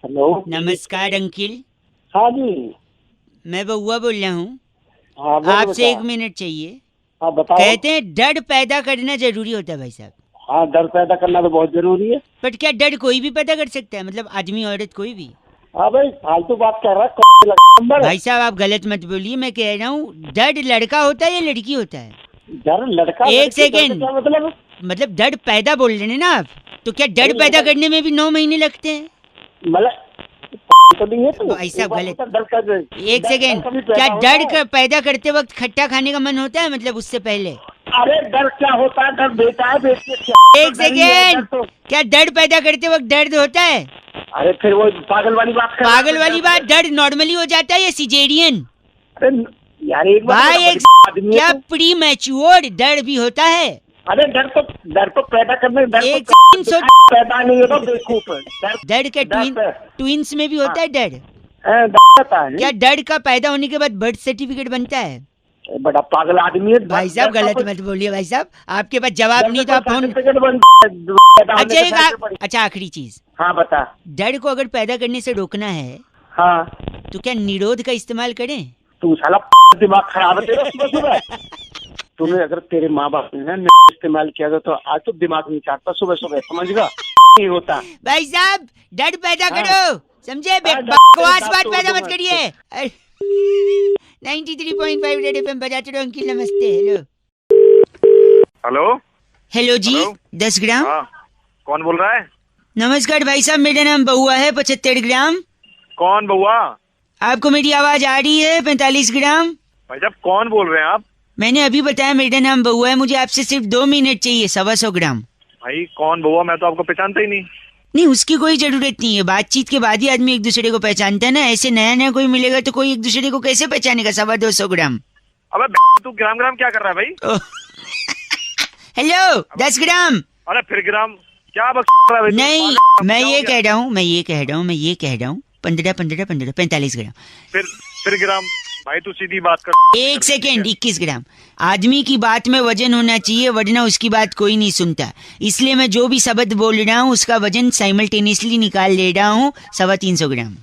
Hello. नमस्कार uncle, हाँ जी। मैं बउआ बोल रहा हूँ। हाँ बोलो आपसे बेटा। 1 मिनट चाहिए। हाँ बताओ। कहते हैं डर पैदा करना जरूरी होता है भाई साहब, हाँ डर पैदा करना तो बहुत जरूरी है। बट क्या डर कोई भी पैदा कर सकता है? मतलब आदमी औरत कोई भी? हाँ भाई फालतू बात कर रहा है नंबर। भाई साहब आप गलत मत बोलिए, मैं कह रहा हूँ डर लड़का होता है या लड़की होता है? डर लड़का एक लड़की, डर का सेकेंड, क्या मतलब? मतलब डर पैदा बोल रहे हैं ना आप, तो क्या डर अरे पैदा लड़का करने में भी 9 महीने लगते हैं? मतलब तो नहीं है तू। भाई साहब गलत। डर का एक सेकेंड, क्या डर पैदा करते वक्त खट्टा खाने का मन होता है, मतलब उससे पहले? अरे डर क्या होता है? डर बेटा है बेटे एक सेकेंड, क्या डर पैदा करते वक्त दर्द होता है? अरे फिर वो पागल वाली बात कर रहा है। पागल वाली बात, दर्द नॉर्मली हो जाता है या सिजेरियन? अरे यार एक बार भाई एक आदमी है क्या तू। प्री मैच्योर डर भी होता है? अरे डर तो पैदा करने डर एक तो सेकंड सोच, पैदा नहीं होता बेवकूफ। डर के ट्विंस में भी होता है डर? क्या डर का पैदा होने के बाद बर्थ सर्टिफिकेट बनता है? बड़ा पागल आदमी है भाई साहब गलत मत बोलिए भाई साहब, आपके पास जवाब नहीं तो आप फोन। अच्छा आखिरी चीज, हाँ बता। डर को अगर पैदा करने से रोकना है हाँ तो क्या निरोध का इस्तेमाल करें? तू साला दिमाग खराब है तेरा सुबह सुबह। तूने अगर तेरे माँ बाप ने ना इस्तेमाल किया था तो आज तो दिमाग नहीं चाटता सुबह सुबह, समझ गया? नहीं होता भाई साहब, डर पैदा हाँ। करो, समझे? हाँ, बकवास डर बात तोड़ पैदा दूंगा मत करिए। 93.5 रेड एफएम बजाते रहो। अंकिल नमस्ते। Hello hello. हेलो जी। हेलो। 10 ग्राम। हाँ कौन बोल रहा है? नमस्कार भाई साहब, मेरा नाम बउआ है। 75 ग्राम। कौन बउआ? आपको मेरी आवाज आ रही है? 45 ग्राम। भाई साहब कौन बोल रहे हैं आप? मैंने अभी बताया मेरा नाम बउआ है, मुझे आपसे सिर्फ 2 मिनट चाहिए। 125 ग्राम। भाई कौन बउआ? मैं तो आपको पहचानता ही नहीं। नहीं उसकी कोई जरूरत नहीं है, बातचीत के बाद ही आदमी एक दूसरे को पहचानता है ना। ऐसे नया नया कोई मिलेगा तो कोई एक दूसरे को कैसे पहचानेगा? 225 ग्राम। अबे तू ग्राम ग्राम क्या कर रहा है भाई? हेलो 10 ग्राम। अरे फिर ग्राम क्या बक रहा है भाई? नहीं मैं ये कह रहा हूँ, मैं ये कह रहा हूँ 15 15 15 45 ग्राम। फिर ग्राम भाई तू सीधी बात कर। एक सेकेंड, 21 ग्राम। आदमी की बात में वजन होना चाहिए, वरना उसकी बात कोई नहीं सुनता। इसलिए मैं जो भी शब्द बोल रहा हूँ उसका वजन साइमल्टेनियसली निकाल ले रहा हूँ। 325 ग्राम।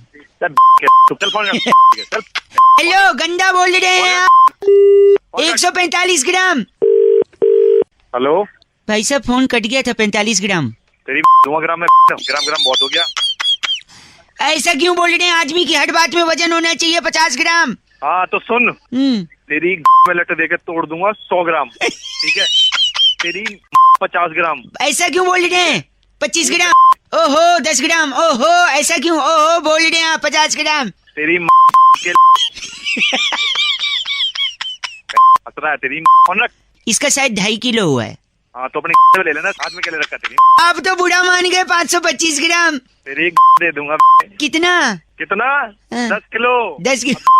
चल फोन चल। हेलो गंदा बोल रहे हैं आप। 145 ग्राम। हेलो भाई साहब फोन कट गया था। 45 ग्राम। तेरी 2 ग्राम में ग्राम ग्राम बहुत हो गया। ऐसा क्यों बोल रहे हैं? आदमी की हर बात में वजन होना चाहिए 50 ग्राम। हाँ तो सुन, तेरी में लट देकर तोड़ दूंगा 100 ग्राम, ठीक है? तेरी 50 ग्राम। ऐसा क्यों बोल रहे हैं? 25 ग्राम। ओहो 10 ग्राम। ओहो ऐसा क्यों? ओहो बोल रहे हैं आप 50 ग्राम। तेरी के खतरा है तेरी रख। इसका शायद 2.5 किलो हुआ है। हाँ तो अपने ले लेना, हाथ में क्या ले रखा तेरी? आप तो बुरा मान गए। 525 ग्राम। तेरी दे दूंगा। कितना? कितना? हाँ। 10 किलो। 10 किलो।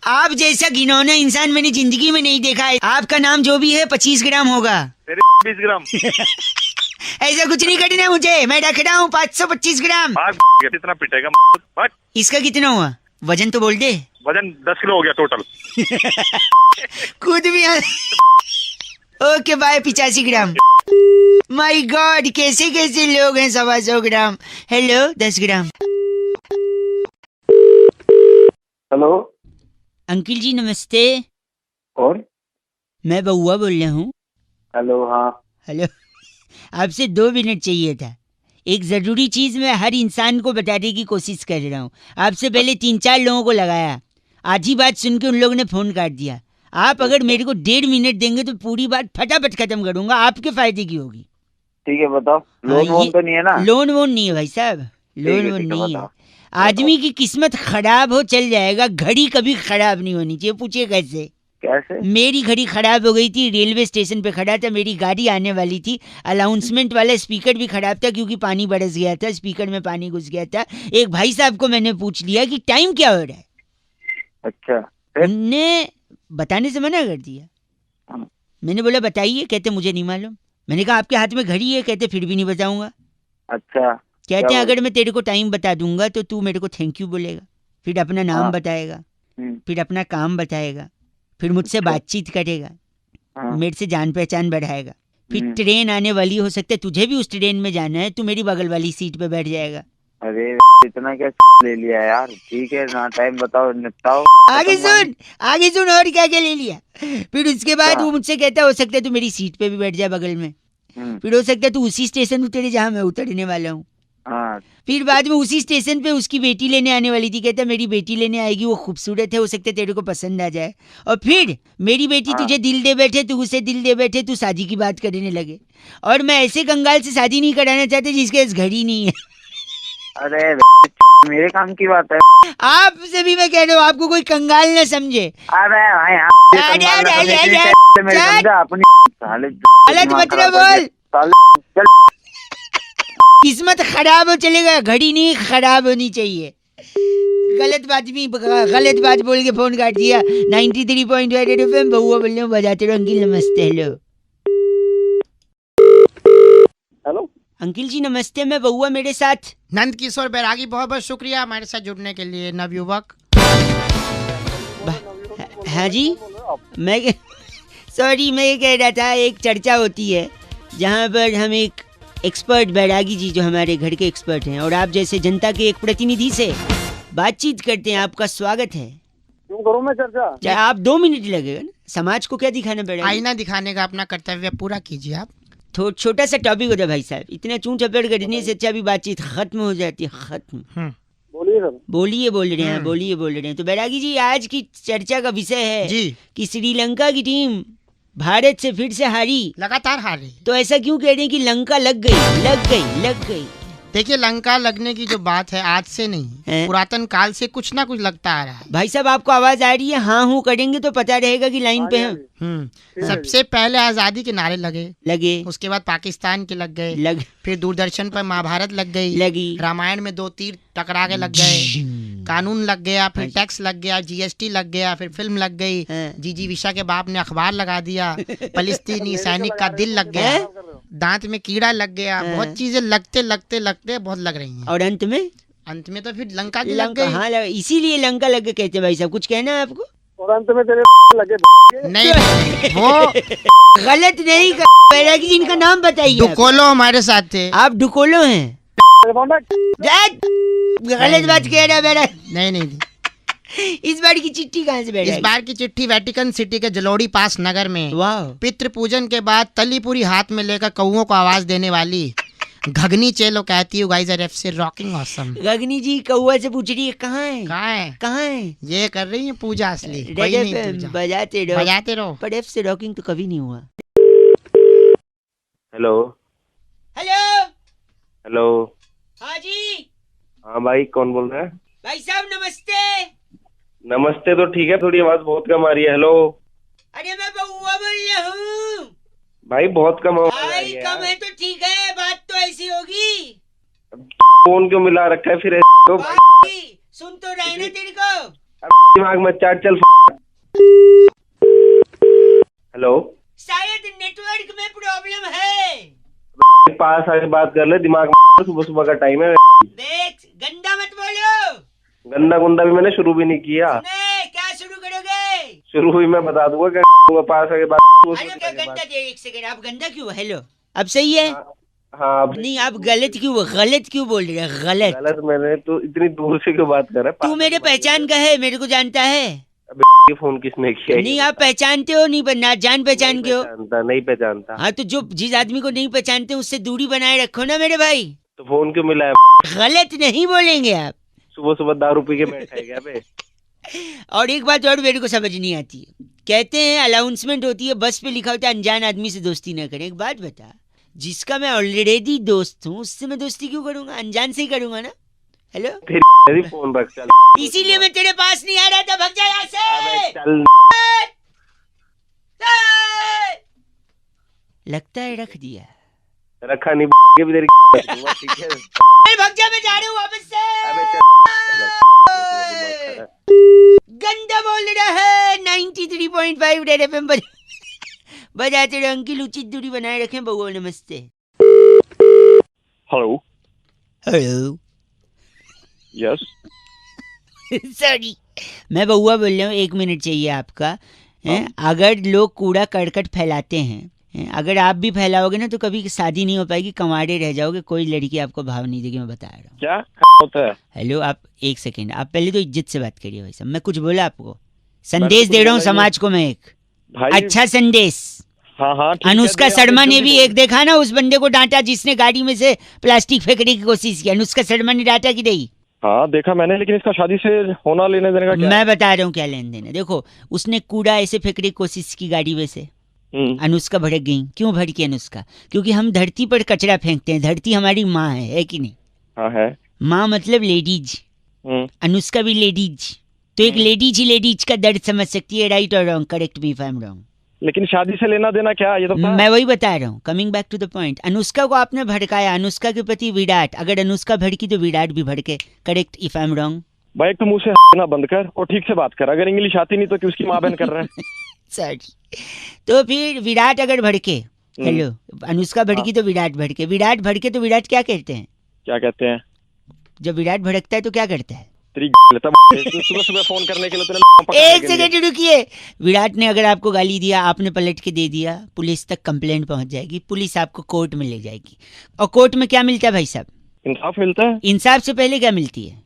आप जैसा घिनौना इंसान मैंने जिंदगी में नहीं देखा है। आपका नाम जो भी है 25 ग्राम होगा। तेरे 20 ग्राम। ऐसा कुछ नहीं करना मुझे, मैं रख रहा हूँ 525 ग्राम। कितना पिटेगा? इसका कितना हुआ? वजन तो बोल दे। वजन 10 किलो हो गया टोटल। खुद भी। Okay bye. 85 gram. My god, कैसे कैसे लोग हैं। 125 gram. Hello 10 gram. Hello uncle ji नमस्ते। कौन? मैं बउआ बोल रहा हूँ। हेलो हाँ। हेलो आपसे 2 मिनट चाहिए था। एक जरूरी चीज मैं हर इंसान को बताने की कोशिश कर रहा हूँ। आपसे पहले 3-4 लोगों को लगाया, आधी बात सुन के उन लोगों ने फोन काट दिया। आप अगर मेरे को 1.5 मिनट देंगे तो पूरी बात फटाफट खत्म करूंगा, आपके फायदे की होगी। ठीक है बताओ। लोन वोन तो नहीं है ना? लोन वोन नहीं है भाई साहब, लोन वोन नहीं है। आदमी की किस्मत खराब हो चल जाएगा, घड़ी कभी खराब नहीं होनी चाहिए। पूछिए कैसे? कैसे? मेरी घड़ी खराब हो गई थी, रेलवे स्टेशन पे खड़ा था, मेरी गाड़ी आने वाली थी। अनाउंसमेंट वाला स्पीकर भी खराब था क्योंकि पानी बरस गया था, स्पीकर में पानी घुस गया था। एक भाई साहब को मैंने पूछ लिया कि टाइम क्या हो रहा है। अच्छा उनने बताने से मना कर दिया। मैंने बोला बताइए, कहते मुझे नहीं मालूम। मैंने कहा आपके हाथ में घड़ी है, कहते फिर भी नहीं बताऊंगा। अच्छा कहते हैं अगर मैं तेरे को टाइम बता दूंगा तो तू मेरे को थैंक यू बोलेगा, फिर अपना नाम बताएगा, फिर अपना काम बताएगा, फिर मुझसे बातचीत करेगा, मेरे से जान पहचान बढ़ाएगा, फिर ट्रेन आने वाली हो सकता है तुझे भी उस ट्रेन में जाना है, तू मेरी बगल वाली सीट पे बैठ जाएगा। अरे इतना क्या ले लिया यार? ठीक है ना, टाइम बताओ, निपटाओ। आगे सुन और क्या क्या ले लिया। फिर उसके बाद क्या? वो मुझसे कहता हो सकता है तू मेरी सीट पे भी बैठ जाए बगल में। फिर हो सकता है तू उसी स्टेशन उतरे जहाँ मैं उतरने वाला हूँ। हाँ, फिर बाद में उसी स्टेशन पे उसकी बेटी लेने आने वाली थी, कहता मेरी बेटी लेने आएगी, वो खूबसूरत है, हो सकता है तेरे को पसंद आ जाए। और फिर मेरी बेटी तुझे दिल दे बैठे, तू उसे दिल दे बैठे, तू शादी की बात करने लगे। और मैं ऐसे कंगाल से शादी नहीं कराना चाहती जिसके पास घड़ी नहीं है। अरे मेरे काम की बात है। आपसे भी मैं कह रहा हूँ, आपको कोई कंगाल न समझे। अरे भाई अपनी गलत मत ना बोल, किस्मत खराब हो चलेगा, घड़ी नहीं खराब होनी चाहिए। गलत बात बोल के फोन काट दिया। 93.5 रेड एफएम बहुआ बोल रहे हो, बजाते रहो अंकिल। नमस्ते। हेलो हेलो अंकिल जी नमस्ते, मैं बहुआ, मेरे साथ नंद किशोर बैरागी, बहुत बहुत शुक्रिया हमारे साथ जुड़ने के लिए, नवयुवक। हाँ जी, मैं सॉरी, मैं ये कह रहा था, एक चर्चा होती है जहाँ पर हम एक एक्सपर्ट बैरागी जी जो हमारे घर के एक्सपर्ट हैं और आप जैसे जनता के एक प्रतिनिधि से बातचीत करते हैं। आपका स्वागत है। क्यों करूँ मैं चर्चा? चाहे आप 2 मिनट लगेगा ना, समाज को क्या दिखाना पड़ेगा? आईना दिखाने का अपना कर्तव्य पूरा कीजिए आप। छोटा सा टॉपिक होता है भाई साहब, इतना चूं चपेट करने से अच्छा अभी बातचीत खत्म हो जाती है। खत्म। बोलिए सर। बोल रहे हैं। तो बैरागी जी, आज की चर्चा का विषय है जी। कि श्रीलंका की टीम भारत से फिर से हारी, लगातार हारे। तो ऐसा क्यों कह रहे हैं कि लंका लग गई? देखिए, लंका लगने की जो बात है आज से नहीं, पुरातन काल से कुछ ना कुछ लगता आ रहा है। भाई साहब आपको आवाज आ रही है? हाँ हूँ करेंगे तो पता रहेगा कि लाइन पे हैं। सबसे पहले आजादी के नारे लगे, उसके बाद पाकिस्तान के लग गए, फिर दूरदर्शन पर महाभारत लगी, रामायण में 2 तीर टकरा के लग गए, कानून लग गया, फिर टैक्स लग गया, जीएसटी लग गया, फिर फिल्म लग गई, जीजी विशा के बाप ने अखबार लगा दिया, फलस्तीनी सैनिक का दिल लग गया, दांत में कीड़ा लग गया, बहुत चीजें लगते बहुत लग रही हैं। और अंत में तो फिर लंका की लग गई। हाँ, इसीलिए लंका लग गए कहते हैं। भाई साहब कुछ कहना है आपको? और अंत में तेरे लगे नहीं, वो गलत नहीं कर, बैरागी जी इनका नाम बताइए। डुकोलो हमारे साथ थे। आप डुकोलो हैं? गलत बात कह रहा है बैरागी। नहीं। इस बार की चिट्ठी कहाँ से बैठा? इस बार की चिट्ठी वेटिकन सिटी के जलोड़ी पास नगर में। वाह। पितृ पूजन के बाद तली पूरी हाथ में लेकर कौओं को आवाज देने वाली घगनी चेलो कहती है, guys are FC rocking awesome. Gagani ji कौआ से पूछ रही है कहाँ है? ये कर रही है पूजा असली। बजाते रहो। पर एफ से रॉकिंग तो कभी नहीं हुआ। हेलो। हाँ जी। हाँ भाई, कौन बोल रहा है? भाई साहब नमस्ते। नमस्ते तो ठीक है, थोड़ी आवाज बहुत कम आ रही है। हेलो। अरे मैं बहुआ बोल रहा हूँ भाई, बहुत कम आवाज आ भाई। रही है। कम है तो ठीक है, बात तो ऐसी होगी। फोन क्यों मिला रखा है फिर? भाई सुन तो रहे ना तेरे को। दिमाग में चाट चल। हेलो। शायद नेटवर्क में प्रॉब्लम है। पास आके बात कर ले, दिमाग में सुबह का टाइम है। देख, गंदा मत बोलो। गंदा गुंदा भी मैंने शुरू भी नहीं किया। क्या शुरू करोगे? शुरू हुई मैं बता दूंगा। क्या पास आके बात। अरे क्या गंदा दे, एक सेकंड। आप गंदा क्यों? हेलो, अब सही है? हाँ। नहीं, आप गलत क्यों बोल रहे हैं? गलत मैंने तो इतनी दूर से क्यों बात कर रहा है? तू मेरे पहचान का है, मेरे को जानता है। ये फोन किसने किया? नहीं, आप पहचानते हो? नहीं ना, जान पहचान के हो? नहीं पहचानता। हाँ, तो जो जिस आदमी को नहीं पहचानते उससे दूरी बनाए रखो ना मेरे भाई। तो फोन क्यों मिला है? गलत नहीं बोलेंगे आप। सुबह दारू पी के बैठा है क्या बे? और एक बात और मेरे को समझ नहीं आती है, कहते हैं अनाउंसमेंट होती है, बस पे लिखा होता है अनजान आदमी से दोस्ती न करें। एक बात बता, जिसका मैं ऑलरेडी दोस्त हूँ उससे मैं दोस्ती क्यों करूंगा? अनजान से ही करूंगा ना। हेलो। तेरी फोन रख चल। इसीलिए मैं तेरे पास नहीं आ रहा था। भाग जा यहाँ से। चल। लगता है रख दिया। रखा नहीं भी तेरी। ठीक है, भाग जा, मैं जा रहा हूँ वापस से। गंदा बोल रहा है। 93.5 रेड एफएम बजाते रहो अंकिल, उचित दूरी बनाए रखें। बहुआ नमस्ते। हेलो। यस। सॉरी, मैं बहुआ बोल रहा हूँ। 1 मिनट चाहिए आपका। अगर लोग कूड़ा करकट फैलाते हैं अगर आप भी फैलाओगे ना तो कभी शादी नहीं हो पाएगी, कमाड़े रह जाओगे, कोई लड़की आपको भाव नहीं देगी, मैं बता रहा हूँ। क्या होता है? हेलो, आप एक सेकेंड, आप पहले तो इज्जत से बात करिए भाई साहब। मैं कुछ बोला आपको? संदेश दे रहा हूँ समाज को मैं, एक भाई अच्छा संदेश। हाँ हाँ ठीक है, अनुष्का दे, शर्मा आप ने जल्दी भी बोलो। एक देखा ना, उस बंदे को डांटा जिसने गाड़ी में से प्लास्टिक फेंकने की कोशिश की। अनुष्का शर्मा ने डांटा कि नहीं? हाँ देखा मैंने, लेकिन इसका शादी से होना लेने देने का क्या है? मैं बता रहा हूँ क्या लेन देन है। देखो, उसने कूड़ा ऐसे फेंकने की कोशिश की गाड़ी में से, अनुष्का भड़क गई। क्यों भड़की अनुष्का? क्योंकि हम धरती पर कचरा फेंकते हैं, धरती हमारी माँ है कि नहीं? हाँ है। माँ मतलब लेडीज, अनुष्का भी लेडीज, तो एक लेडीज ही लेडीज का दर्द समझ सकती है। राइट और wrong? Correct me if I am wrong. लेकिन शादी से लेना देना क्या, ये तो बता। मैं वही बता रहा हूँ, coming back to the point. Anushka को आपने भड़काया, अनुष्का के प्रति विराट, अगर अनुष्का भड़की तो विराट भी भड़के। Correct if I am wrong? भाई तो मुंह से ना बंद कर और ठीक से बात कर, अगर इंग्लिश आती नहीं तो कि उसकी माँ बहन कर रहा है। सॉरी। तो फिर विराट अगर भड़के, हेलो, अनुष्का भड़की तो विराट भड़के, विराट भड़के तो विराट क्या कहते हैं? क्या कहते हैं? जब विराट भड़कता है तो क्या करता है? तेरी सुबह सुबह फोन करने के लिए तूने पकड़ा एक सेकंड रुकिए। विराट ने अगर आपको गाली दिया, आपने पलट के दे दिया, पुलिस तक कंप्लेंट पहुंच जाएगी, पुलिस आपको कोर्ट में ले जाएगी। और कोर्ट में क्या मिलता है भाई साहब? इंसाफ मिलता है। इंसाफ से पहले क्या मिलती है?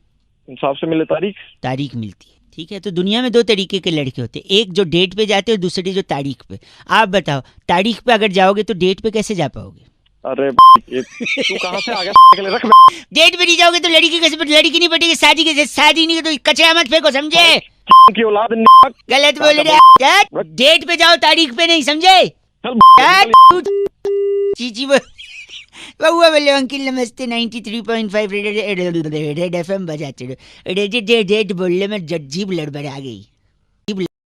इंसाफ से मिले तारीख। तारीख मिलती है। ठीक है, तो दुनिया में दो तरीके के लड़के होते हैं, एक जो डेट पे जाते हैं और दूसरे जो तारीख पे। आप बताओ, तारीख पे अगर जाओगे तो डेट पे कैसे जा पाओगे? अरे ये तू कहाँ से आ गया? रख डेट पे नहीं जाओगे तो लड़की कैसे, लड़की नहीं पटेगी, शादी कैसे? शादी नहीं तो कचरा मत फेंको, समझे? की औलाद। गलत बोल रहे हैं। डेट पे जाओ, तारीख पे नहीं, समझे? चीची बउआ बोले अंकिल नमस्ते 93.5 रेड एफएम बजाते रहो। रेड बोलने में जीभ लड़बड़ा गई।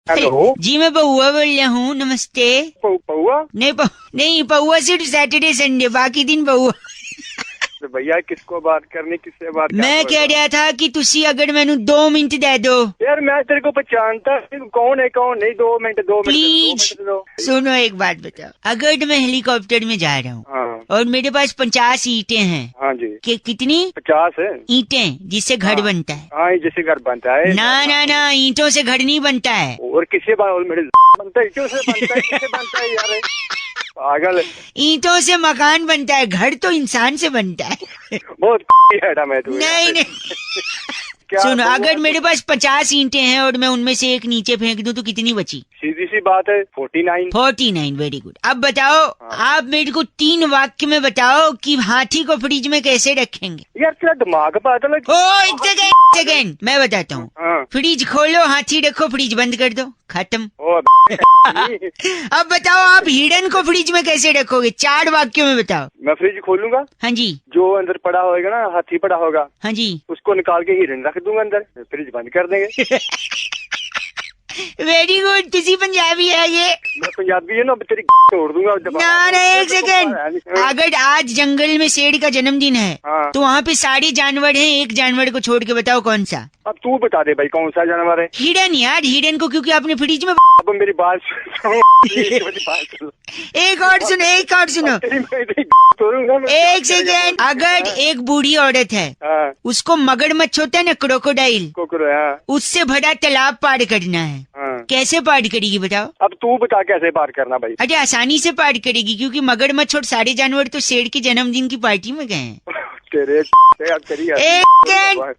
हेलो जी मैं पौआ बोल रहा हूँ, नमस्ते। पौआ? नहीं पौआ सिर्फ सैटरडे संडे, बाकी दिन पौआ। भैया किसको बात करनी, किससे बात मैं कह रहा था कि तुसी अगर मैनू 2 मिनट दे दो। यार मैं तेरे को पहचानता कौन है कौन नहीं। 2 मिनट प्लीज सुनो, एक बात बताओ, अगर मैं हेलीकॉप्टर में जा रहा हूँ हाँ। और मेरे पास 50 ईंटें हैं। हाँ जी। कितनी? 50 है ईंटें, जिससे घर बनता है। हाँ, जैसे घर बनता है। ना ईंटों से घर नहीं बनता है। और किससे मेरे बनता है? ईंटों से बनता है। किससे बनता है यार? पागल। ईंटों से मकान बनता है, घर तो इंसान से बनता है। बहुत है मैं तू। नहीं सुनो, अगर मेरे पास 50 ईंटें हैं और मैं उनमें से एक नीचे फेंक दूं तो कितनी बची? सीधी सी बात है 49। Very good. अब बताओ, आप मेरे को 3 वाक्य में बताओ कि हाथी को फ्रिज में कैसे रखेंगे? यार तेरा दिमाग पागल है। एक सेकेंड मैं बताता हूँ। फ्रिज खोलो, हाथी रखो, फ्रिज बंद कर दो, खत्म। अब बताओ, आप हिरन को फ्रिज में कैसे रखोगे? 4 वाक्यों में बताओ। मैं फ्रिज खोलूंगा। हाँ जी। जो अंदर पड़ा होगा ना, हाथी पड़ा होगा। हाँ जी। उसको निकाल के हिरन रख दूंगा अंदर, फ्रिज बंद कर देंगे। Very good. तुसी पंजाबी है ये? मैं पंजाबी है ना, तेरी तोड़ दूंगा। ना एक सेकेंड, अगर आज जंगल में शेर का जन्मदिन है तो वहाँ पे सारे जानवर हैं, एक जानवर को छोड़ के बताओ कौन सा? अब तू बता दे भाई, कौन सा जानवर है? हिरन यार, हिरन को क्योंकि आपने फ्रिज में। अब मेरी बात एक और सुनो एक सेकेंड। अगर एक बूढ़ी औरत है, उसको मगरमच्छ होता है ना, क्रोकोडाइल, उससे भरा तालाब पार करना है, कैसे पार करेगी बताओ? अब तू बता कैसे पार करना भाई? अरे आसानी से पार करेगी, क्योंकि मगरमच्छ और सारे जानवर तो शेर के जन्मदिन की पार्टी में गए हैं।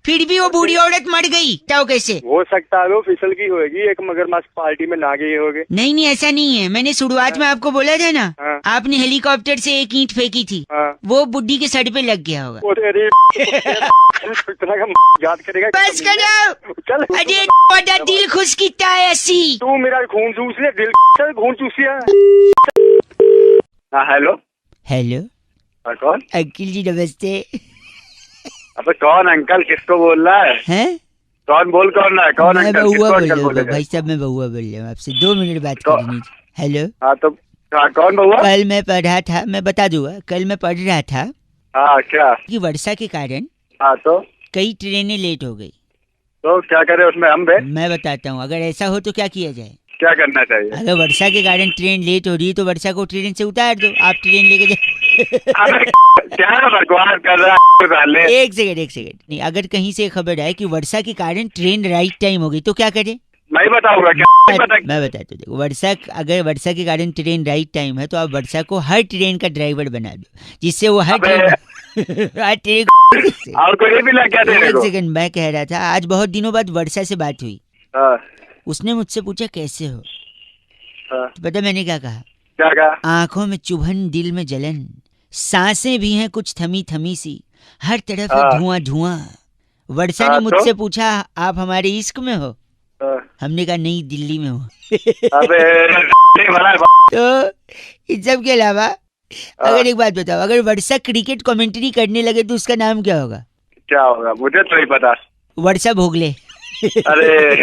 फिर भी वो बूढ़ी औरत मर गई, तो कैसे हो सकता है? वो फिसल की होगी, एक मगरमच्छ पार्टी में ना गई होगी। नहीं ऐसा नहीं है, मैंने शुरुआत में आपको बोला था ना, आपने हेलीकॉप्टर से एक ईंट फेंकी थी, वो बुड्ढी के सर पे लग गया होगा। याद करेगा। बस करो। चल। अरे बड़ा दिल खुश किता है असी। तू मेरा खून चूस ले, दिल खून चूसिया। हाँ हेलो। कौन? अंकिल जी नमस्ते। अबे कौन अंकल, किसको बोल रहा है? हैं? कौन बोल कौन है? कौन अंकल? बउआ बोल रहा हूँ भाई साहब, मैं बउआ बोल रहा हूँ, आपसे 2 मिनट बात करनी। हेलो। हाँ तो कौन बउआ? कल मैं पढ़ा था, मैं बता दूंगा, कल मैं पढ़ रहा था। हाँ क्या? कि वर्षा के कारण तो कई ट्रेनें लेट हो गई, तो क्या करे उसमें हम? मैं बताता हूँ, अगर ऐसा हो तो क्या किया जाए? क्या करना चाहिए? अगर वर्षा के कारण ट्रेन लेट हो रही है तो वर्षा को ट्रेन से उतार दो, आप ट्रेन लेके जाओ। क्या बकवास कर रहा है? एक सेकंड नहीं, अगर कहीं से खबर आए कि वर्षा के कारण ट्रेन राइट टाइम हो गई तो क्या करें? मैं ही बताऊंगा क्या मैं बताता हूँ, देखो वर्षा, अगर वर्षा के कारण ट्रेन राइट टाइम है तो आप वर्षा को हर ट्रेन का ड्राइवर बना दो, जिससे वो हर ट्रेन हर ट्रेन और कोई भी लग गया तेरे एक को। सेकंड, मैं कह रहा था आज बहुत दिनों बाद वर्षा से बात हुई, हाँ, उसने मुझसे पूछा कैसे हो, हाँ। तो पता मैंने क्या कहा? क्या कहा? आंखों में चुभन, दिल में जलन, सांसें भी हैं कुछ थमी थमी सी, हर तरफ है हाँ। धुआं धुआं। वर्षा हाँ, ने तो? मुझसे पूछा आप हमारे इश्क में हो? हाँ। हमने कहा नहीं, दिल्ली में हो। अबे भला तो इन सब के अलावा अगर एक बात बताओ, अगर वर्षा क्रिकेट कमेंट्री करने लगे तो उसका नाम क्या होगा? क्या होगा मुझे तो नहीं पता। वर्षा भोगले। अरे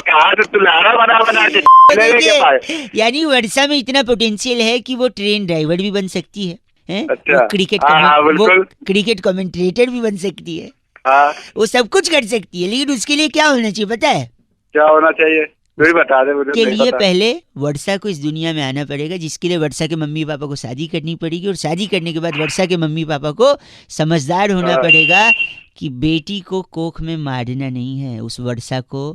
कहा तो तू लारा बना के के पाए। यानी वर्षा में इतना पोटेंशियल है कि वो ट्रेन ड्राइवर भी बन सकती है, हैं? अच्छा। वो क्रिकेट हाँ, वो बिल्कुल। क्रिकेट कमेंट्रेटर भी बन सकती है, हाँ, वो सब कुछ कर सकती है, लेकिन उसके लिए क्या होना चाहिए पता है? क्या होना चाहिए तू ही बता दे मुझे। के नहीं लिए पता। पहले वर्षा को इस दुनिया में आना पड़ेगा, जिसके लिए वर्षा के मम्मी पापा को शादी करनी पड़ेगी, और शादी करने के बाद वर्षा के मम्मी पापा को समझदार होना हाँ। पड़ेगा कि बेटी को कोख में मारना नहीं है, उस वर्षा को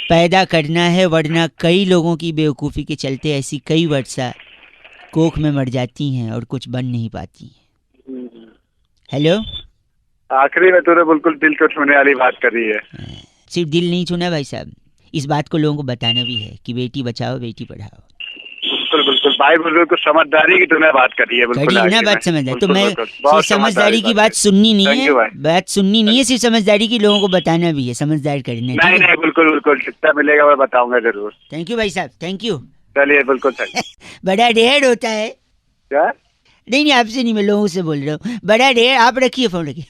पैदा करना है, वरना कई लोगों की बेवकूफ़ी के चलते ऐसी कई वर्षा कोख में मर जाती हैं और कुछ बन नहीं पाती हैं। हेलो, आखिरी में तूने बिल्कुल दिल को छूने वाली बात करी है। सिर्फ दिल नहीं छूना भाई साहब, इस बात को लोगों को बताना भी है कि बेटी बचाओ बेटी पढ़ाओ। बिल्कुल बिल्कुल भाई, बिल्कुल समझदारी की तूने बात करी है। बिल्कुल करी ना आखिर में। बात समझदारी, तो बिल्कुल, मैं बिल्कुल। सिर्फ बहुत समझदारी की बात बात सुननी नहीं Thank है, you, भाई। बात सुननी नहीं है, सिर्फ समझदारी की लोगों को बताना भी है, समझदार करना। नहीं नहीं बिल्कुल बिल्कुल, जितना मिलेगा मैं बताऊंगा जरूर। थैंक यू भाई साहब, थैंक यू। चलिए बिल्कुल सही। बड़ा ढेर होता है। क्या? नहीं आपसे नहीं, मैं लोगों से बोल रहा हूँ। बड़ा ढेर, आप रखिए फोन रखिए।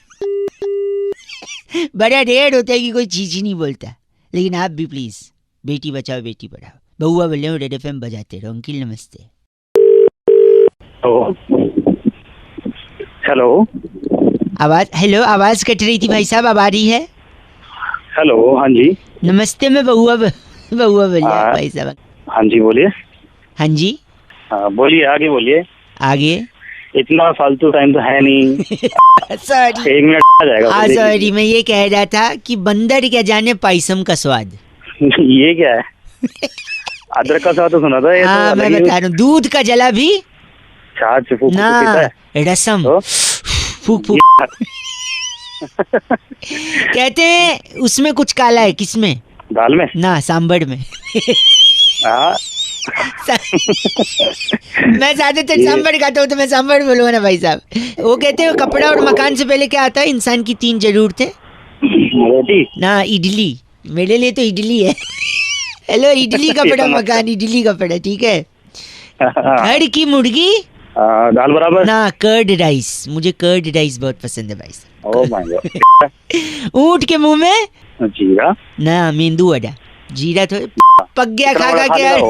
बड़ा ढेर होता है कि कोई चीज ही नहीं बोलता, लेकिन आप भी प्लीज बेटी बचाओ बेटी पढ़ाओ। बहुआ बोले हो, रेड एफएम बजाते रहो। अंकिल नमस्ते। हेलो। आवाज, हेलो, आवाज कट रही थी भाई साहब, अब आ रही है? हेलो, हाँ जी। नमस्ते, मैं बहुआ बोलिए भाई साहब। हाँ जी बोलिए। हाँ जी, हाँ बोलिए, आगे बोलिए। आगे। इतना फालतू टाइम तो है नहीं। सॉरी, 1 मिनट आ जाएगा। हाँ सॉरी, मैं ये कह रहा था कि बंदर क्या जाने पायसम का स्वाद। ये क्या है? अदरक का स्वाद तो सुना था। ये हाँ तो मैं अलग ही- बता रहा हूँ, दूध का जला भी छाछ फूक ना, पीता है रसम तो? फूक फूक कहते हैं। उसमें कुछ काला है, किसमें? दाल में ना, सांबर में। हाँ। मैं ज्यादातर सांबर खाता हूँ तो मैं सांबर बोलूँगा ना भाई साहब। वो कहते हैं कपड़ा और मकान से पहले क्या आता है? इंसान की 3 जरूरतें। रोटी। ना, इडली। मेरे लिए तो इडली है। हेलो, इडली कपड़ा मकान, इडली कपड़ा, ठीक है। घर की मुर्गी दाल बराबर ना, कर्ड राइस। मुझे कर्ड राइस बहुत पसंद है भाई साहब। Oh my God. ऊंट के मुंह में जीरा ना, मेंदू वड़ा। जीरा तो पक गया खा खा के यार,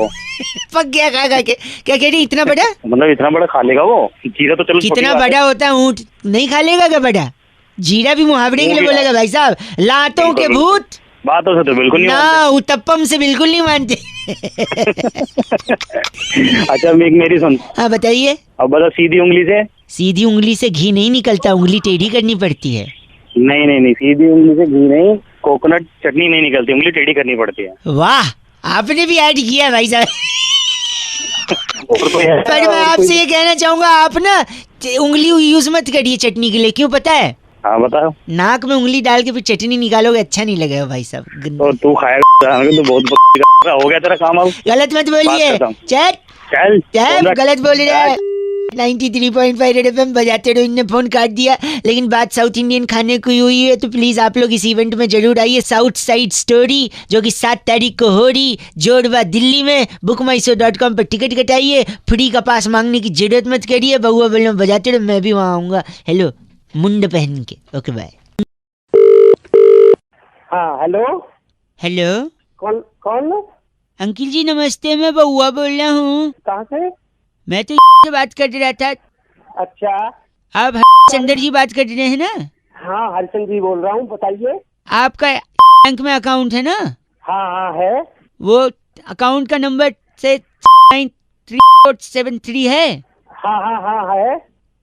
पक गया खा खा के। क्या कह रही, इतना बड़ा? मतलब इतना बड़ा खा लेगा वो? जीरा तो चलो छोटी कितना बात है। बड़ा होता है ऊंट, नहीं खा लेगा क्या बड़ा? जीरा भी मुहावरे के लिए बोलेगा भाई साहब। लातों के भूत बातों से तो बिल्कुल नहीं ना, उत्तपम से बिल्कुल नहीं मानते। अच्छा मेरी सुन। हाँ बताइए। अब बता, सीधी उंगली से? सीधी उंगली से घी नहीं निकलता, उंगली टेढ़ी करनी पड़ती है। नहीं नहीं नहीं, सीधी उंगली से घी नहीं, कोकोनट चटनी नहीं निकलती, उंगली टेढ़ी करनी पड़ती है। वाह, आपने भी ऐड किया भाई साहब। और कोई है? पर मैं आपसे ये कहना चाहूंगा, आप ना उंगली यूज मत करिए चटनी के लिए। क्यों पता है? हाँ बताओ। नाक में उंगली डाल के फिर चटनी निकालोगे, अच्छा नहीं लगेगा भाई साहब। और तू खाएगा तो बहुत हो गया तेरा काम। अब गलत मत बोलिए। चल चल गलत बोल रहा है। 93.5 रेड एफएम बजाते रहो। इनने फोन काट दिया, लेकिन बात साउथ इंडियन खाने की हुई है, तो प्लीज आप लोग इस इवेंट में जरूर आइए। साउथ साइड स्टोरी जो कि 7 तारीख को हो रही, जोड़वा दिल्ली में। bookmyshow.com पर टिकट कटाइए। फ्री का पास मांगने की जरूरत मत करिए। बहुआ बोलने बजाते रहो, मैं भी वहाँ आऊंगा। हेलो, मुंड पहन के। Okay bye. हाँ हेलो, हेलो कौन कौन? अंकिल जी नमस्ते, मैं बहुआ बोल रहा हूँ। कहाँ से? मैं तो से बात कर रहा था। अच्छा, आप चंदर जी बात कर रहे हैं ना? हाँ हरिचंद जी बोल रहा हूँ, बताइए। आपका बैंक में अकाउंट है ना? हाँ हाँ है। वो अकाउंट का नंबर से 9373 है। हाँ हाँ हाँ है।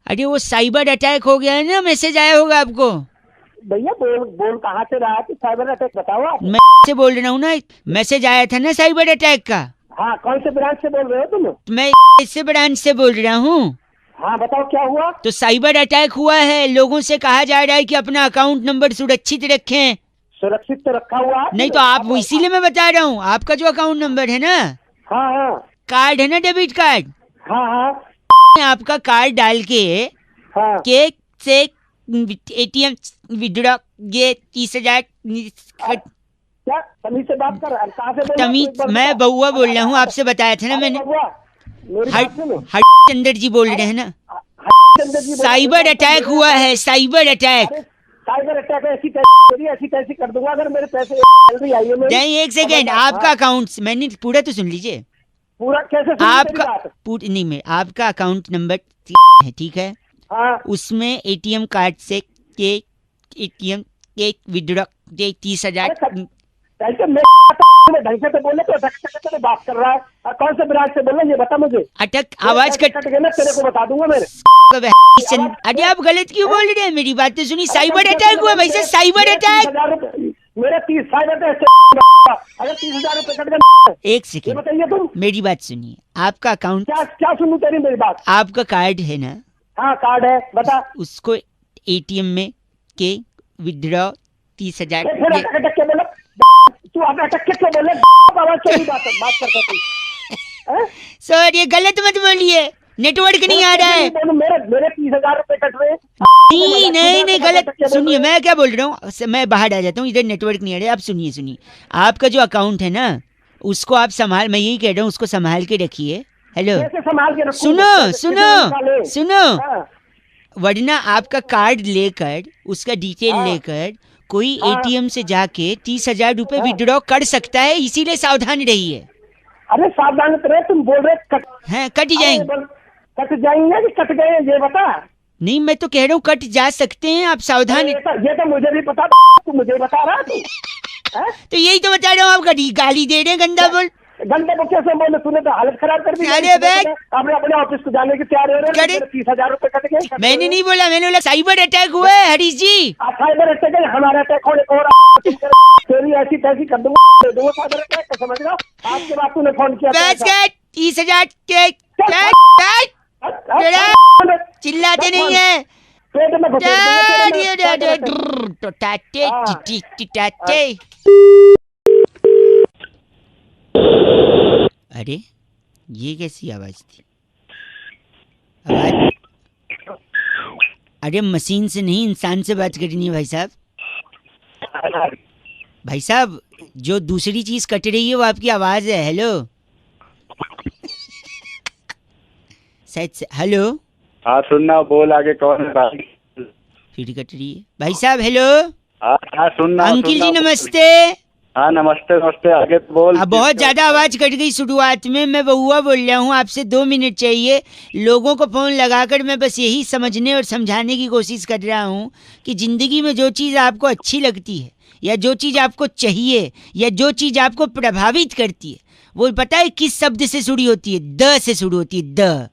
अरे वो साइबर अटैक हो गया है ना, मैसेज आया होगा आपको। भैया बोल कहाँ से रहा है? कि साइबर अटैक बताओ आप। मैं से बोल रहा हूँ ना, मैसेज आया था ना साइबर अटैक का। हाँ, कौन से ब्रांच से बोल रहे हो तुम? मैं इससे ब्रांच से बोल रहा हूँ। हाँ बताओ क्या हुआ? तो साइबर अटैक हुआ है, लोगों से कहा जा रहा है कि अपना अकाउंट नंबर सुरक्षित रखें। सुरक्षित तो रखा हुआ है। नहीं तो आप वो इसीलिए मैं बता रहा हूँ, आपका जो अकाउंट नंबर है ना, हाँ हाँ कार्ड है ना, डेबिट कार्ड, हाँ हाँ आपका कार्ड डाल के हाँ केक से एटीएम विड्रॉ ये 30,000 क्या तमीज से बात कर? कहाँ से बोल रहे हो? तमीज, एक बार मैं बताओ। बउआ बोल रहा हूँ, आपसे बताया था ना अरे मैंने। बउआ, मेरी बात सुनो। चंदर जी बोल रहे हैं ना। चंद्र जी बोल- साइबर अटैक हुआ है, साइबर अटैक। अरे, साइबर अटैक ऐसी तैसी कर दूंगा अगर मेरे पैसे सैलरी आई है मेरी। नहीं, एक सेकेंड, हाँ, आपका अकाउंट, मैंने पूरा तो सुन लीजिए। पूरा कैसे सुनी मेरी आपका बात? नहीं, मैं आपका अकाउंट नंबर है, ठीक है, हाँ उसमें एटीएम कार्ड से के एटीएम के विड्रॉ 30,000। कैसे मैं ढंग से तो बोले तो ढंग से बात कर रहा है। और कौन से ब्रांच से बोल रहे हैं ये बता मुझे। अटक आवाज कट गया ना, तेरे को बता दूंगा मेरे। अरे आप गलत क्यों बोल रहे हैं? मेरी बात तो सुनी। साइबर अटैक हुआ भाई साहब, साइबर अटैक। 30,000 रुपए मेरे 30 साइबर अटैक अगर 30,000 रुपए कट गए। एक ये सेकेंड, बताइए तुम। मेरी बात सुनिए। आपका अकाउंट, क्या क्या सुनूं तेरी मेरी बात? आपका कार्ड है ना, हाँ कार्ड है, बता। उसको एटीएम में के विड्रॉ 30,000। फिर अटक अटक के बोले तू, अटक के क्यों बोले? आवाज से बात करता तू। सर ये गलत मत बोलिए, नेटवर्क नहीं आ रहा है। मेरे 30,000 रुपए कट रहे। नहीं गलत सुनिए, मैं क्या बोल रहा हूँ, मैं बाहर आ जाता हूँ, इधर नेटवर्क नहीं आ रहा है। आप सुनिए, आपका जो अकाउंट है ना, उसको आप संभाल, मैं यही कह रहा हूँ, उसको संभाल के रखिए। हेलो, कैसे संभाल के रखूं? सुनो, हाँ। वरना आपका कार्ड लेकर, उसका डिटेल हाँ। लेकर कोई हाँ। एटीएम से जाके 30,000 रुपए विड्रॉ कर सकता है, इसीलिए सावधान रहिए। अरे सावधान तो रहे, तुम बोल रहे कट हैं, कट जाएंगे। कट जाएंगे कि कट गए ये बता। नहीं, मैं तो कह रहा हूँ कट जा सकते हैं, आप सावधान। ये तो मुझे भी पता, तू मुझे बता रहा तू। तो यही तो बता रहा हूँ, आप गाली दे रहे हैं, गंदा बोल। गंदे को कैसे बोले? तूने तो हालत खराब कर दी। अरे बैग, अपने अपने ऑफिस को जाने की तैयारी हो रही है। 30,000 रुपए कट गए। मैंने नहीं बोला, मैंने बोला साइबर अटैक हुआ है हरीश जी। साइबर अटैक है, हमारा अटैक होने को हो रहा है। तेरी ऐसी तैसी कर दूंगा, दे दूंगा साइबर अटैक, समझ रहा? आज के बाद तूने फोन किया। 30,000 के चिल्लाते नहीं है। पेट में अरे ये कैसी आवाज थी? आवाज, अरे मशीन से नहीं, इंसान से बात करनी है भाई साहब। भाई साहब, जो दूसरी चीज कट रही है वो आपकी आवाज है। हेलो हेलो, हाँ सुनना, बोल आगे कौन है भाई? फिर कट रही है भाई साहब। हेलो हाँ सुनना। अंकिल जी नमस्ते। हाँ नमस्ते आगे बोल। बहुत ज्यादा आवाज कट गई शुरुआत में। मैं बउआ बोल रहा हूँ, आपसे 2 मिनट चाहिए। लोगों को फोन लगाकर मैं बस यही समझने और समझाने की कोशिश कर रहा हूँ कि जिंदगी में जो चीज आपको अच्छी लगती है, या जो चीज आपको चाहिए, या जो चीज आपको प्रभावित करती है, वो पता है किस शब्द से शुरू होती है? द से शुरू होती है। द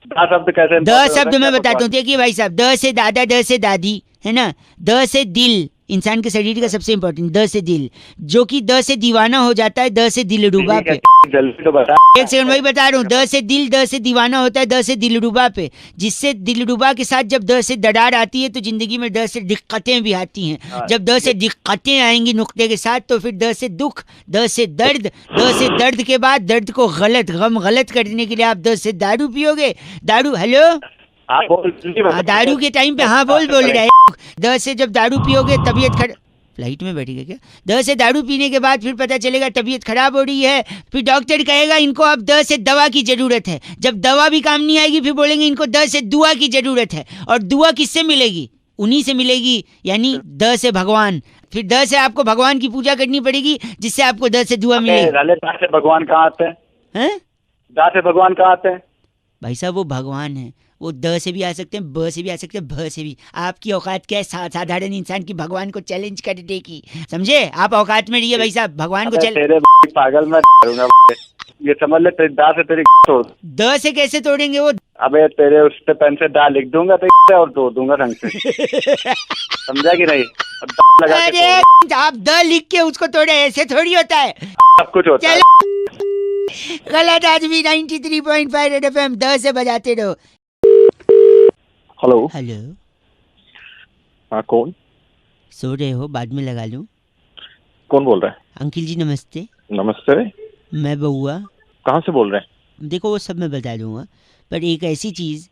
शब्द कैसे? द शब्द मैं बताता हूँ, देखिए भाई साहब, द से दादा, द से दादी, है ना। द से दिल, इंसान के शरीर का सबसे इम्पोर्टेंट। द से दिल, जो कि द से दीवाना हो जाता है, द से दिलरुबा पे। जल्दी तो बता। एक सेकंड, वही बता रहा हूँ। द से दिल, द से दीवाना होता है, द से दिलरुबा पे, जिससे दिलरुबा के साथ जब द से दरार आती है तो जिंदगी में द से दिक्कतें भी आती हैं। जब द से दिक्कतें आएंगी नुक्ते के साथ, तो फिर द से दुख, द से दर्द, द से दर्द के बाद दर्द को गम गलत करने के लिए आप द से दारू पियोगे। दारू, हेलो दारू के टाइम पे हाँ बोल रहा है। द से जब दारू पियोगे तबीयत खराब, फ्लाइट में बैठेगा क्या? द से दारू पीने के बाद फिर पता चलेगा तबीयत खराब हो रही है, फिर डॉक्टर कहेगा इनको अब द से दवा की जरूरत है। जब दवा भी काम नहीं आएगी, फिर बोलेंगे इनको द से दुआ की जरूरत है। और दुआ किससे मिलेगी? उन्हीं से मिलेगी, यानी द से भगवान। फिर द से आपको भगवान की पूजा करनी पड़ेगी, जिससे आपको द से दुआ मिलेगी। द से भगवान कहाँ आते हैं? द से भगवान कहाँ आते हैं? भाई साहब, वो भगवान है, वो द से भी आ सकते हैं, ब से भी आ सकते हैं, भ से भी। आपकी औकात क्या है साधारण इंसान की भगवान को चैलेंज करने की? समझे? आप औकात में रहिए भाई साहब, भगवान को पागल मैं ये समझ ले, द से तेरी तोड़। द से कैसे तोड़ेंगे? वो अबे तेरे उस पे पेन से दा लिख दूंगा तो और दो दूंगा ढंग से, समझा कि नहीं? और दा लगा के अरे तोड़। आप द लिख के उसको तोड़े, ऐसे थोड़ी होता है। सब कुछ होता है। चलो गलत आदमी 93.5 रेड एफएम 10 से बजाते रहो। हेलो। हेलो, हाँ कौन? सो रहे हो? बाद में लगा लूं? कौन बोल रहा है? अंकिल जी नमस्ते, नमस्ते। मैं बउआ। कहाँ से बोल रहे हैं? देखो वो सब मैं बता दूंगा, पर एक ऐसी चीज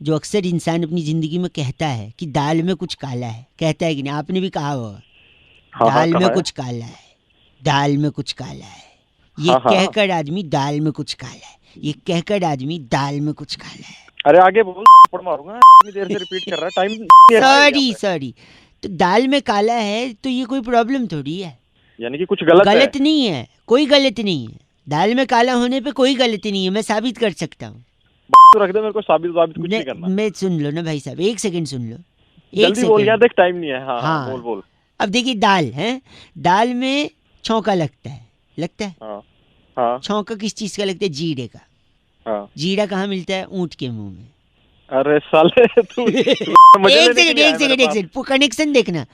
जो अक्सर इंसान अपनी जिंदगी में कहता है कि दाल में कुछ काला है, कहता है कि नहीं? आपने भी कहा होगा हाँ, दाल कहा में है। कुछ काला है, दाल में कुछ काला है। ये हाँ, हाँ। कहकर आदमी दाल में कुछ काला है, ये कहकर आदमी दाल में कुछ काला है। अरे आगे बोल, थप्पड़ मारूंगा। इतनी देर से रिपीट कर रहा है, टाइम सॉरी, तो दाल में काला है तो ये कोई प्रॉब्लम थोड़ी है। यानी कि कुछ गलत है। गलत नहीं है, कोई गलत नहीं है। दाल में काला होने पे कोई गलती नहीं है, मैं साबित कर सकता हूँ। तो रख दे, मेरे को साबित कुछ नहीं करना। मैं सुन लो ना भाई साहब, एक सेकंड सुन लो, एक जल्दी बोल सेकंड। यार, देख टाइम नहीं है। हाँ, हाँ। हाँ, बोल। अब देखिए दाल है, दाल में छौंका लगता है। हाँ, हाँ, छौंका किस चीज का लगता है? जीरे का। हाँ। जीरा कहाँ मिलता है? ऊंट के मुंह में। अरे साले तू एक सेकंड कनेक्शन देखना।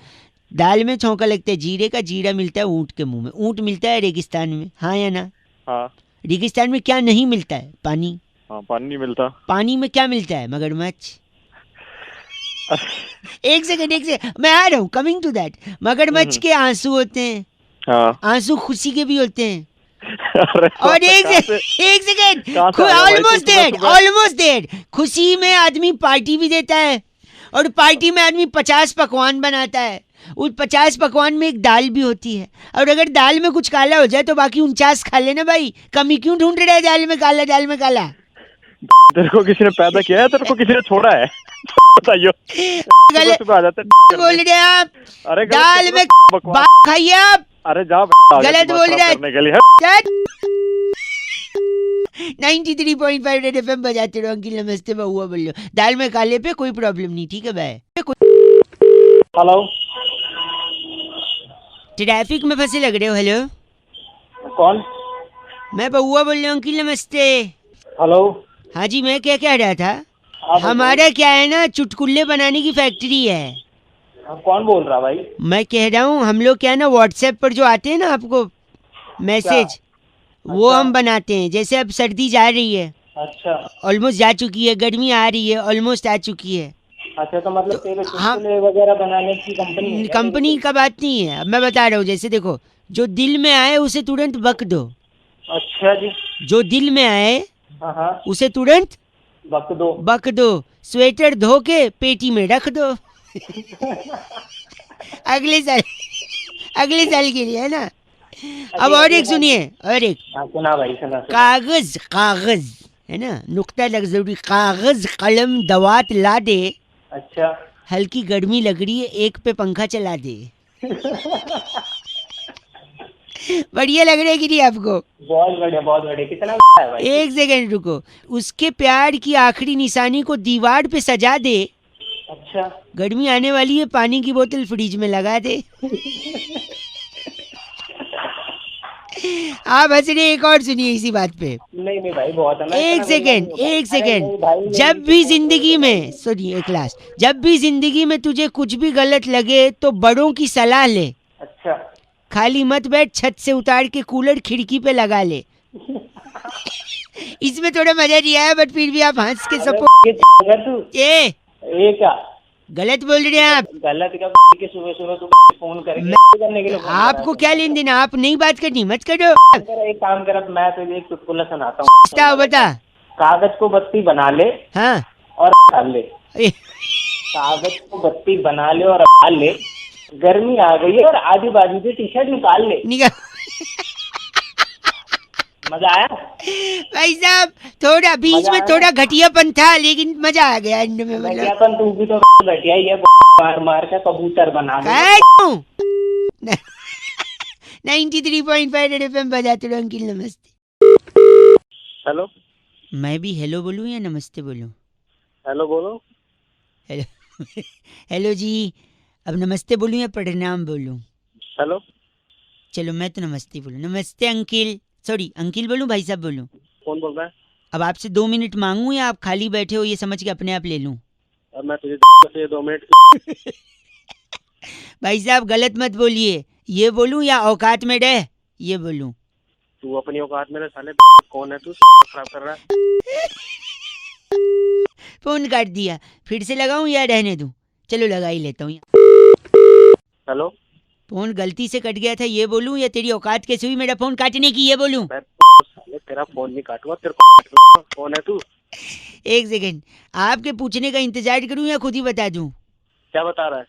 दाल में छौंका लगता है जीरे का, जीरा मिलता है ऊंट के मुंह में। ऊंट मिलता है रेगिस्तान में, हाँ या ना? हाँ, रेगिस्तान में क्या नहीं मिलता है? पानी। हाँ, पानी नहीं मिलता। पानी में क्या मिलता है? मगरमच्छ। एक सेकंड मैं आ रहा हूँ, कमिंग टू दैट। मगरमच्छ के आंसू होते हैं, हाँ। आंसू खुशी के भी होते हैं। अरे और एक सेकंड ऑलमोस्ट देड खुशी में आदमी पार्टी भी देता है, और पार्टी में आदमी 50 पकवान बनाता है। उस 50 पकवान में एक दाल भी होती है, और अगर दाल में कुछ काला हो जाए तो बाकी 49 खा लेना भाई। कमी क्यों ढूंढ रहा है दाल में काला, दाल में काला? तेरे को किसी ने पैदा किया है, तेरे को किसी ने छोड़ा है? बताइयो। गलत सुबह आ जाते हैं बोल रहे हैं आप। अरे दाल में बकवास। बात खाइए आप। अरे जा गलत बोल रहा है। करने के लिए। 93.5 रेड एफएम बजाते रहो। अंकिल नमस्ते, बहुआ बोल लो। दाल में काले पे कोई प्रॉब्लम नहीं, ठीक है भाई? हेलो, ट्रैफिक में फंसे लग रहे हो। हेलो, कौन? मैं बहुआ बोल रहा हूँ। अंकिल नमस्ते। हेलो। हाँ जी, मैं क्या कह रहा था, हमारा क्या है ना, चुटकुल्ले बनाने की फैक्ट्री है। कौन बोल रहा भाई? मैं कह रहा हूँ हम लोग क्या है ना, व्हाट्सएप पर जो आते हैं ना आपको मैसेज, वो अच्छा। हम बनाते हैं। जैसे अब सर्दी जा रही है, अच्छा ऑलमोस्ट जा चुकी है, गर्मी आ रही है, ऑलमोस्ट आ चुकी है। अच्छा, तो मतलब तेरे हाँ। चुटकुले वगैरह बनाने की कंपनी है क्या? कंपनी का बात नहीं है, अब मैं बता रहा हूँ। जैसे देखो, जो दिल में आए उसे तुरंत बक दो। अच्छा जी। जो दिल में आए हाँ हाँ, उसे तुरंत बक दो। स्वेटर धो के पेटी में रख दो। अगले साल के लिए, है ना? अब और एक सुनिए, और एक। हाँ, सुना भाई, सुना। कागज है ना, नुक्ता लग जरूरी। कागज कलम दवात ला दे, अच्छा। हल्की गर्मी लग रही है, एक पे पंखा चला दे। बढ़िया लग रहा है कि नहीं आपको? बहुत बढ़िया। कितना है भाई? एक सेकंड रुको। उसके प्यार की आखिरी निशानी को दीवार पे सजा दे, अच्छा। गर्मी आने वाली है, पानी की बोतल फ्रिज में लगा दे। आप हंस रहे, एक और सुनिए इसी बात पे। नहीं भाई, बहुत है। एक सेकंड जब भी जिंदगी में, सुनिए एक लास्ट, जब भी जिंदगी में तुझे कुछ भी गलत लगे तो बड़ों की सलाह ले। अच्छा। खाली मत बैठ, छत से उतार के कूलर खिड़की पे लगा ले। इसमें थोड़ा मजा नहीं आया, बट फिर भी आप हंस के सपोर्ट। ये क्या गलत बोल रहे हैं आप। गलत क्या? सुबह तू फोन करने के लिए आपको क्या लेन देना, आप नहीं बात करनी, मत करो। एक काम कर, मैं तुझे एक चुटकुला सुनाता हूँ। बता। कागज को बत्ती बना ले हाँ, और डाल ले। कागज को बत्ती बना ले और डाल ले, गर्मी आ गई है और आधी बाजू से टी शर्ट निकाल ले। मजा आया भाई साहब? थोड़ा बीच में थोड़ा घटियापन था, लेकिन मजा आ गया एंड में। घटियापन तू भी तो घटिया ही है, मार के कबूतर बना ले। 93.5 रेड एफएम बजाते रहो। अंकिल नमस्ते। हेलो। मैं भी हेलो बोलूं या नमस्ते बोलूं? हेलो बोलो। हेलो। हेलो जी। अब नमस्ते बोलूं या प्रणाम बोलूं? हेलो। चलो मैं तो नमस्ते बोलूं। नमस्ते अंकिल। सॉरी, अंकिल बोलूं भाई साहब बोलूं? कौन बोल रहा है? अब आपसे 2 मिनट मांगूं या आप खाली बैठे हो ये समझ के अपने आप ले लूं? अब मैं तुझे से 2 मिनट भाई साहब गलत मत बोलिए, ये बोलूं या औकात में रह ये बोलूं? तू अपनी औकात में रह साले। कौन है तू खराब कर रहा है? फोन काट दिया, फिर से लगाऊं या रहने दूं? चलो लगा ही लेता हूँ। हेलो, फोन गलती से कट गया था ये बोलूं या तेरी औकात कैसे हुई मेरा फोन काटने की ये बोलूं? मैं साले तेरा फोन नहीं काटूंगा, तेरे को कौन है तू? एक सेकंड, आपके पूछने का इंतजार करूं या खुद ही बता दूं? क्या बता रहा है?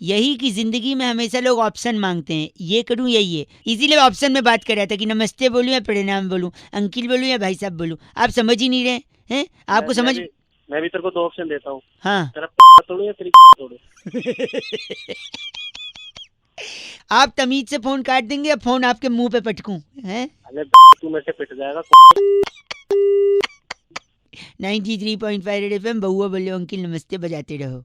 यही कि जिंदगी में हमेशा लोग ऑप्शन मांगते हैं, ये करूं या ये, इसीलिए ऑप्शन में बात कर रहा था कि नमस्ते बोलूं या प्रणाम बोलूं, अंकिल बोलूं या भाई साहब बोलूं। आप समझ ही नहीं रहे हैं, आपको समझ। मैं भी तेरे को 2 ऑप्शन देता हूँ। हाँ तेरा तोड़ू या तेरी तोड़ू? आप तमीज से फोन काट देंगे या फोन आपके मुंह पे पटकूं? हैं? अरे तू मेरे से पिट जाएगा। 93.5 रेड FM, बहुआ बोलो अंकिल नमस्ते बजाते रहो।